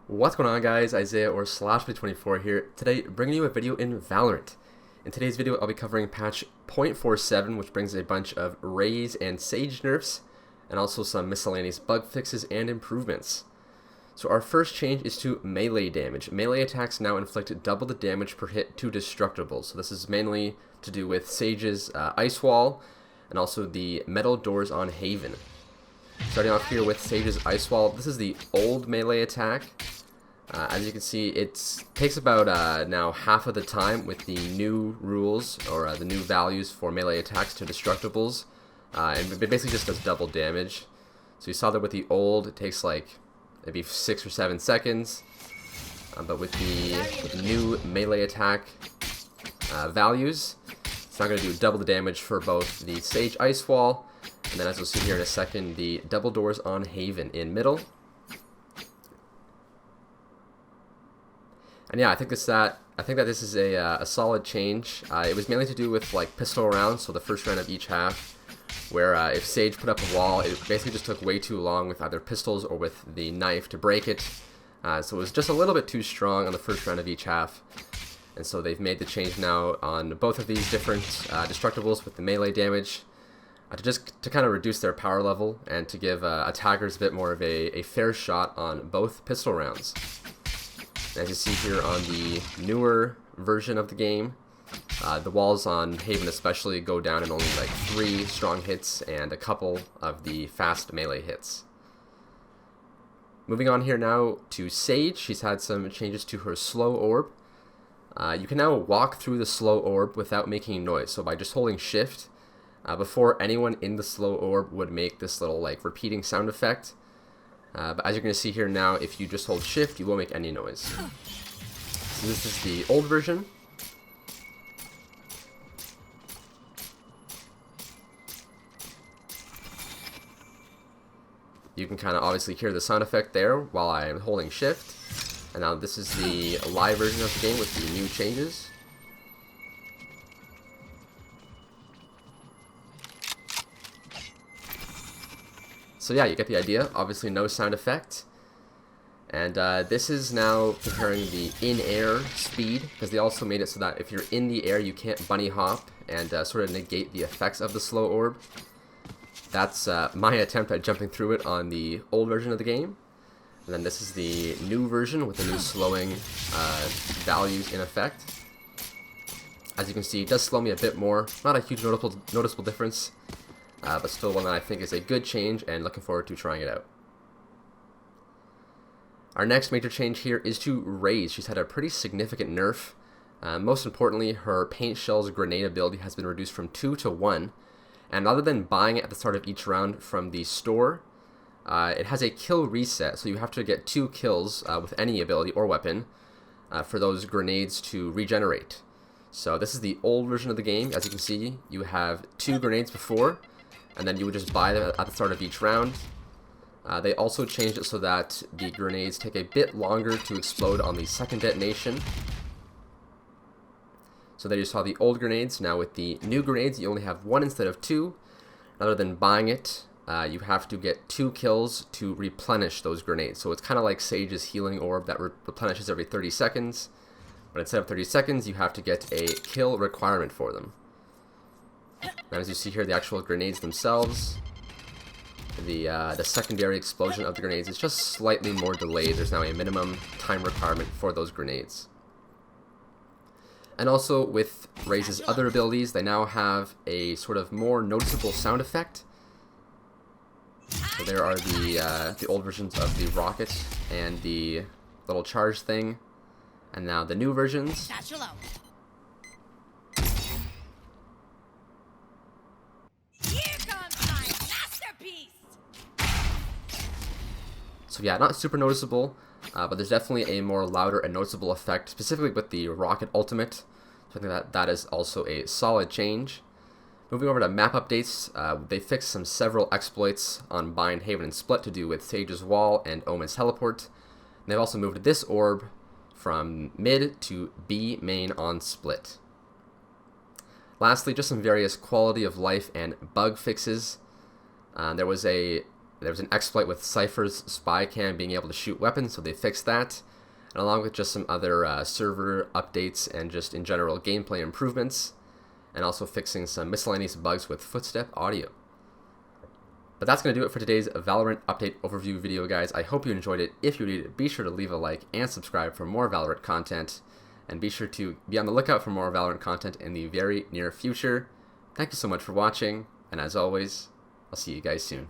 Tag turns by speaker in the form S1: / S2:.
S1: What's going on, guys? Isaiah or /24 here. Today, bringing you a video in Valorant. In today's video, I'll be covering patch 0.47, which brings a bunch of Raze and Sage nerfs, and also some miscellaneous bug fixes and improvements. So our first change is to melee damage. Melee attacks now inflict double the damage per hit to destructibles. So this is mainly to do with Sage's Ice Wall, and also the metal doors on Haven. Starting off here with Sage's Ice Wall, this is the old melee attack. As you can see, it takes about now half of the time with the new rules, or the new values for melee attacks to destructibles, and it basically just does double damage. So you saw that with the old, it takes like maybe 6 or 7 seconds, but with the new melee attack values, it's not going to do double the damage for both the Sage Ice Wall, and then as we'll see here in a second, the double doors on Haven in middle. And yeah, I think that this is a solid change. It was mainly to do with like pistol rounds, so the first round of each half, where if Sage put up a wall, it basically just took way too long with either pistols or with the knife to break it. So it was just a little bit too strong on the first round of each half. And so they've made the change now on both of these different destructibles with the melee damage to kind of reduce their power level and to give attackers a bit more of a fair shot on both pistol rounds. As you see here on the newer version of the game, the walls on Haven especially go down in only like 3 strong hits and a couple of the fast melee hits. Moving on here now to Sage, she's had some changes to her slow orb. You can now walk through the slow orb without making noise, so by just holding shift, before anyone in the slow orb would make this little like repeating sound effect. But as you're going to see here now, if you just hold shift, you won't make any noise. So this is the old version. You can kind of obviously hear the sound effect there while I'm holding shift. And now this is the live version of the game with the new changes. So yeah, you get the idea. Obviously no sound effect. And this is now comparing the in-air speed, because they also made it so that if you're in the air, you can't bunny hop and sort of negate the effects of the slow orb. That's my attempt at jumping through it on the old version of the game. And then this is the new version with the new slowing values in effect. As you can see, it does slow me a bit more. Not a huge noticeable difference. But still one that I think is a good change, and looking forward to trying it out. Our next major change here is to Raze. She's had a pretty significant nerf. Most importantly, her paint shell's grenade ability has been reduced from 2 to 1, and rather than buying it at the start of each round from the store, it has a kill reset, so you have to get 2 kills with any ability or weapon for those grenades to regenerate. So this is the old version of the game. As you can see, you have 2 grenades before, and then you would just buy them at the start of each round. They also changed it so that the grenades take a bit longer to explode on the second detonation. So there you saw the old grenades. Now with the new grenades, you only have 1 instead of 2. Rather than buying it, you have to get 2 kills to replenish those grenades. So it's kind of like Sage's healing orb that replenishes every 30 seconds. But instead of 30 seconds, you have to get a kill requirement for them. Now as you see here, the actual grenades themselves, the secondary explosion of the grenades is just slightly more delayed. There's now a minimum time requirement for those grenades. And also with Raze's other abilities, they now have a sort of more noticeable sound effect. So there are the old versions of the rocket and the little charge thing, and now the new versions. So yeah, not super noticeable, but there's definitely a more louder and noticeable effect, specifically with the rocket ultimate. So I think that is also a solid change. Moving over to map updates, they fixed several exploits on Bind, Haven, and Split to do with Sage's Wall and Omen's Teleport. And they've also moved this orb from mid to B main on Split. Lastly, just some various quality of life and bug fixes. There was There was an exploit with Cypher's spy cam being able to shoot weapons, so they fixed that. And along with just some other server updates and just in general gameplay improvements, and also fixing some miscellaneous bugs with footstep audio. But that's going to do it for today's Valorant update overview video, guys. I hope you enjoyed it. If you did, be sure to leave a like and subscribe for more Valorant content. And be sure to be on the lookout for more Valorant content in the very near future. Thank you so much for watching, and as always, I'll see you guys soon.